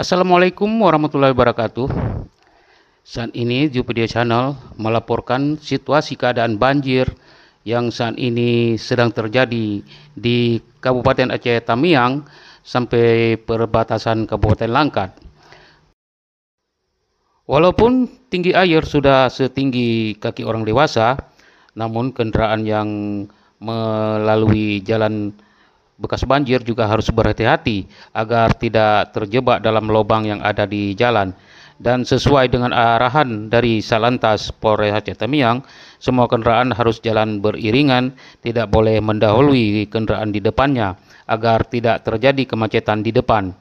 Assalamualaikum warahmatullahi wabarakatuh. Saat ini Jupedia Channel melaporkan situasi keadaan banjir yang saat ini sedang terjadi di Kabupaten Aceh Tamiang sampai perbatasan Kabupaten Langkat. Walaupun tinggi air sudah setinggi kaki orang dewasa, namun kendaraan yang melalui jalan bekas banjir juga harus berhati-hati agar tidak terjebak dalam lubang yang ada di jalan. Dan sesuai dengan arahan dari Salantas Polres Aceh Tamiang, semua kendaraan harus jalan beriringan, tidak boleh mendahului kendaraan di depannya agar tidak terjadi kemacetan di depan.